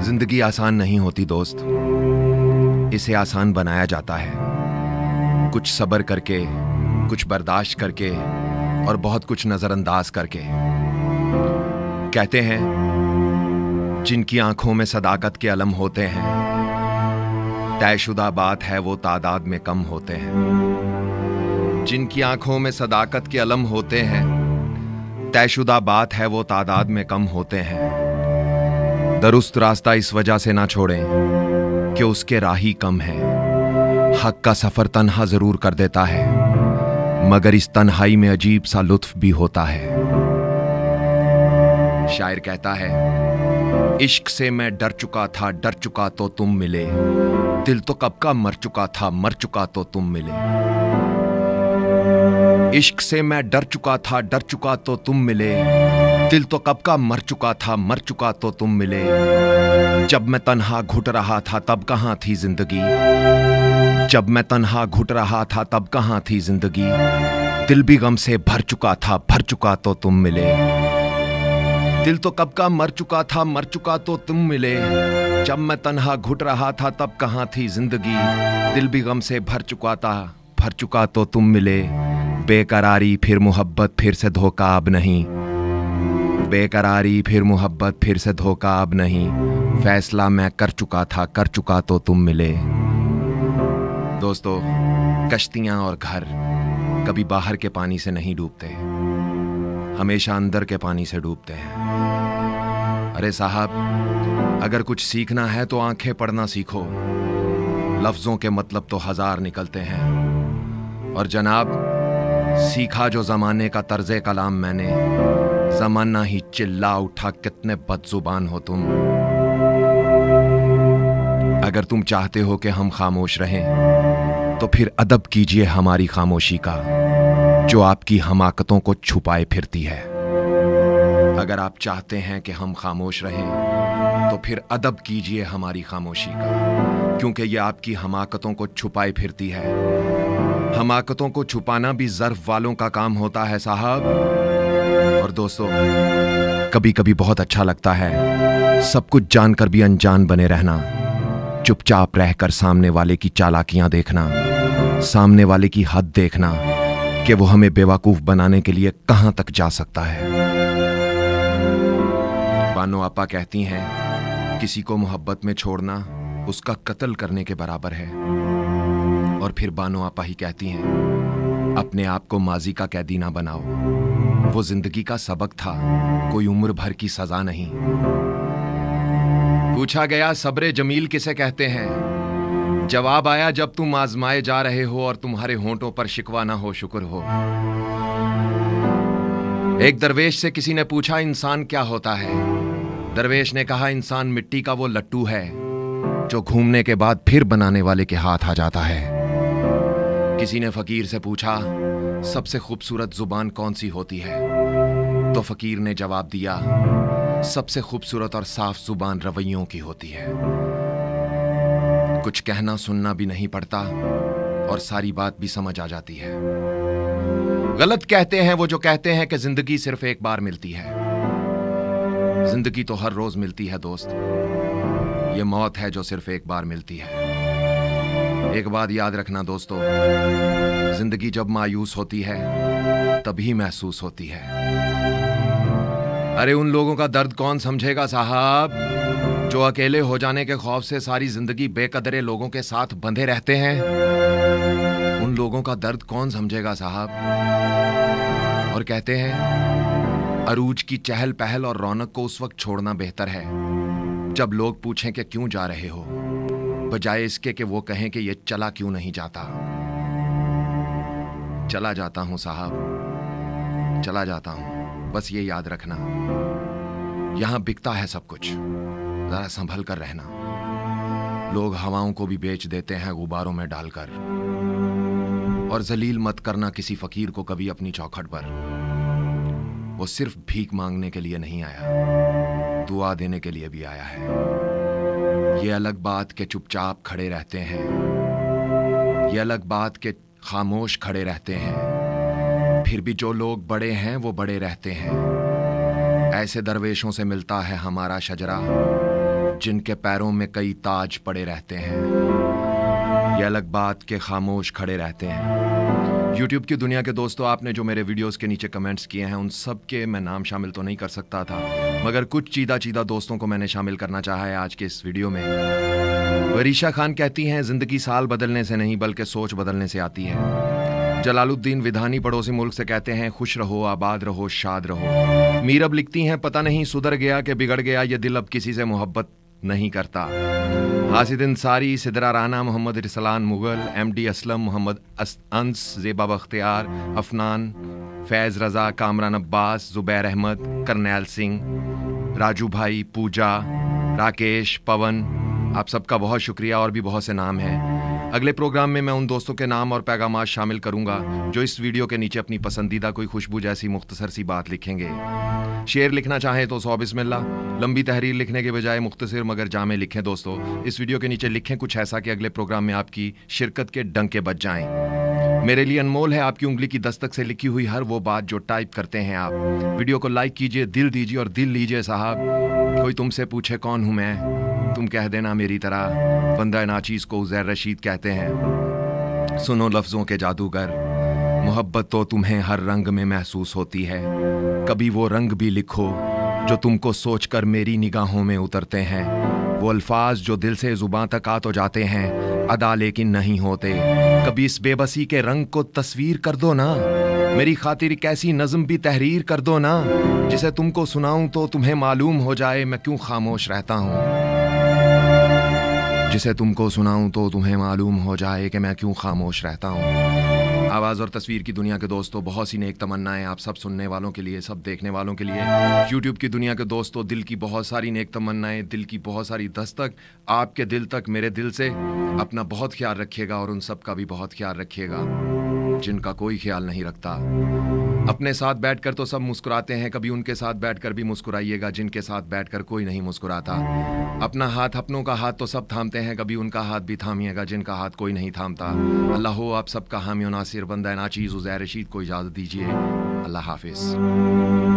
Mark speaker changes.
Speaker 1: जिंदगी आसान नहीं होती दोस्त, इसे आसान बनाया जाता है। कुछ सब्र करके, कुछ बर्दाश्त करके और बहुत कुछ नजरअंदाज करके। कहते हैं जिनकी आंखों में सदाकत के अलम होते हैं, तयशुदा बात है वो तादाद में कम होते हैं। जिनकी आंखों में सदाकत के अलम होते हैं, तयशुदा बात है वो तादाद में कम होते हैं। दुरुस्त रास्ता इस वजह से ना छोड़ें कि उसके राही कम है। हक का सफर तन्हा जरूर कर देता है, मगर इस तन्हाई में अजीब सा लुत्फ भी होता है। शायर कहता है, इश्क से मैं डर चुका था, डर चुका तो तुम मिले। दिल तो कब का मर चुका था, मर चुका तो तुम मिले। इश्क से मैं डर चुका था, डर चुका तो तुम मिले। दिल तो कब का मर चुका था, मर चुका तो तुम मिले। जब मैं तन्हा घुट रहा था तब कहाँ थी जिंदगी। जब मैं तन्हा घुट रहा था तब कहाँ थी जिंदगी। दिल भी गम से भर चुका था, भर चुका तो तुम मिले। दिल तो कब का मर चुका था, मर चुका तो तुम मिले। जब मैं तन्हा घुट रहा था तब कहाँ थी जिंदगी। दिल भी गम से भर चुका था, भर चुका तो तुम मिले। बेकरारी फिर मोहब्बत, फिर से धोखा अब नहीं। बेकरारी फिर मोहब्बत, फिर से धोखा अब नहीं। फैसला मैं कर चुका था, कर चुका तो तुम मिले। दोस्तों, कश्तियां और घर कभी बाहर के पानी से नहीं डूबते, हमेशा अंदर के पानी से डूबते हैं। अरे साहब, अगर कुछ सीखना है तो आंखें पढ़ना सीखो। लफ्जों के मतलब तो हजार निकलते हैं। और जनाब, सीखा जो जमाने का तर्जे कलाम मैंने, जमाना ही चिल्ला उठा कितने बदजुबान हो तुम। अगर तुम चाहते हो कि हम खामोश रहें तो फिर अदब कीजिए हमारी खामोशी का, जो आपकी हमाकतों को छुपाए फिरती है। अगर आप चाहते हैं कि हम खामोश रहें तो फिर अदब कीजिए हमारी खामोशी का, क्योंकि ये आपकी हमाकतों को छुपाए फिरती है। हमाकतों को छुपाना भी ज़र्फ वालों का काम होता है साहब। और दोस्तों, कभी कभी बहुत अच्छा लगता है सब कुछ जानकर भी अनजान बने रहना, चुपचाप रहकर सामने वाले की चालाकियां देखना, सामने वाले की हद देखना कि वो हमें बेवकूफ बनाने के लिए कहां तक जा सकता है। बानो आपा कहती हैं, किसी को मोहब्बत में छोड़ना उसका कत्ल करने के बराबर है। और फिर बानो आपा ही कहती हैं, अपने आप को माजी का कैदी ना बनाओ, वो जिंदगी का सबक था, कोई उम्र भर की सजा नहीं। पूछा गया सब्रे जमील किसे कहते हैं, जवाब आया जब तुम आजमाए जा रहे हो और तुम्हारे होंठों पर शिकवा ना हो, शुक्र हो। एक दरवेश से किसी ने पूछा इंसान क्या होता है। दरवेश ने कहा, इंसान मिट्टी का वो लट्टू है जो घूमने के बाद फिर बनाने वाले के हाथ आ जाता है। किसी ने फकीर से पूछा, सबसे खूबसूरत जुबान कौन सी होती है। तो फकीर ने जवाब दिया, सबसे खूबसूरत और साफ जुबान रवैयों की होती है। कुछ कहना सुनना भी नहीं पड़ता और सारी बात भी समझ आ जाती है। गलत कहते हैं वो जो कहते हैं कि जिंदगी सिर्फ एक बार मिलती है। जिंदगी तो हर रोज मिलती है दोस्त, ये मौत है जो सिर्फ एक बार मिलती है। एक बात याद रखना दोस्तों, जिंदगी जब मायूस होती है तभी महसूस होती है। अरे उन लोगों का दर्द कौन समझेगा साहब, जो अकेले हो जाने के खौफ से सारी जिंदगी बेकदरे लोगों के साथ बंधे रहते हैं। उन लोगों का दर्द कौन समझेगा साहब। और कहते हैं, अरूज की चहल पहल और रौनक को उस वक्त छोड़ना बेहतर है जब लोग पूछें कि क्यों जा रहे हो, बजाय इसके कि वो कहें कि ये चला क्यों नहीं जाता। चला जाता हूं साहब, चला जाता हूं, बस ये याद रखना, यहां बिकता है सब कुछ, जरा संभल कर रहना। लोग हवाओं को भी बेच देते हैं गुब्बारों में डालकर। और जलील मत करना किसी फकीर को कभी अपनी चौखट पर, वो सिर्फ भीख मांगने के लिए नहीं आया, दुआ देने के लिए भी आया है। ये अलग बात के चुपचाप खड़े रहते हैं, ये अलग बात के खामोश खड़े रहते हैं, फिर भी जो लोग बड़े हैं वो बड़े रहते हैं। ऐसे दरवेशों से मिलता है हमारा शजरा, जिनके पैरों में कई ताज पड़े रहते हैं। ये अलग बात के खामोश खड़े रहते हैं। YouTube की दुनिया के दोस्तों, आपने जो मेरे वीडियोस के नीचे कमेंट्स किए हैं उन सब के मैं नाम शामिल तो नहीं कर सकता था, मगर कुछ चीदा दोस्तों को मैंने शामिल करना चाहा है आज के इस वीडियो में। वरीशा खान कहती हैं, जिंदगी साल बदलने से नहीं बल्कि सोच बदलने से आती है। जलालुद्दीन विधानी पड़ोसी मुल्क से कहते हैं, खुश रहो, आबाद रहो, शाद रहो। मीरब लिखती हैं, पता नहीं सुधर गया कि बिगड़ गया, ये दिल अब किसी से मोहब्बत नहीं करता। हासिद अंसारी, सिदरा राना, मोहम्मद रिसलान मुगल, MD असलम, मोहम्मद अंस, ज़ेबा बख्तियार, अफनान, फैज़ रज़ा, कामरान अब्बास, ज़ुबैर अहमद, करनैल सिंह, राजू भाई, पूजा, राकेश, पवन, आप सबका बहुत शुक्रिया। और भी बहुत से नाम हैं। अगले प्रोग्राम में मैं उन दोस्तों के नाम और पैगामात शामिल करूंगा जो इस वीडियो के नीचे अपनी पसंदीदा कोई खुशबू जैसी मुख्तसर सी बात लिखेंगे। शेर लिखना चाहें तो 100 बिस्मिल्लाह, लंबी तहरीर लिखने के बजाय मुख्तसर मगर जामे लिखें। दोस्तों, इस वीडियो के नीचे लिखें कुछ ऐसा कि अगले प्रोग्राम में आपकी शिरकत के डंके बज जाएं। मेरे लिए अनमोल है आपकी उंगली की दस्तक से लिखी हुई हर वो बात जो टाइप करते हैं आप। वीडियो को लाइक कीजिए, दिल दीजिए और दिल लीजिए साहब। कोई तुमसे पूछे कौन हूं मैं, तुम कह देना मेरी तरह। बंदा नाचीज को उज़ैर रशीद कहते हैं। सुनो लफ्जों के जादूगर, मोहब्बत तो तुम्हें हर रंग में महसूस होती है। कभी वो रंग भी लिखो जो तुमको सोचकर मेरी निगाहों में उतरते हैं। वो अल्फाज जो दिल से जुबां तक आ तो जाते हैं, अदा लेकिन नहीं होते। कभी इस बेबसी के रंग को तस्वीर कर दो ना, मेरी खातिर एक ऐसी नज़्म भी तहरीर कर दो ना, जिसे तुमको सुनाऊं तो तुम्हें मालूम हो जाए मैं क्यों खामोश रहता हूँ। जिसे तुमको सुनाऊं तो तुम्हें मालूम हो जाए कि मैं क्यों खामोश रहता हूँ। आवाज़ और तस्वीर की दुनिया के दोस्तों, बहुत सी नेक तमन्नाएं आप सब सुनने वालों के लिए, सब देखने वालों के लिए। YouTube की दुनिया के दोस्तों, दिल की बहुत सारी नेक तमन्नाएं, दिल की बहुत सारी दस्तक आपके दिल तक, मेरे दिल से। अपना बहुत ख्याल रखिएगा और उन सब का भी बहुत ख्याल रखिएगा जिनका कोई ख्याल नहीं रखता। अपने साथ बैठकर तो सब मुस्कुराते हैं, कभी उनके साथ बैठकर भी मुस्कुराइएगा जिनके साथ बैठकर कोई नहीं मुस्कुराता। अपना हाथ, अपनों का हाथ तो सब थामते हैं, कभी उनका हाथ भी थामिएगा जिनका हाथ कोई नहीं थामता। अल्लाह हो आप सबका हामी और नासिर। बंदा नाचीज़ उज़ैर रशीद को इजाज़त दीजिए। अल्लाह हाफिज़।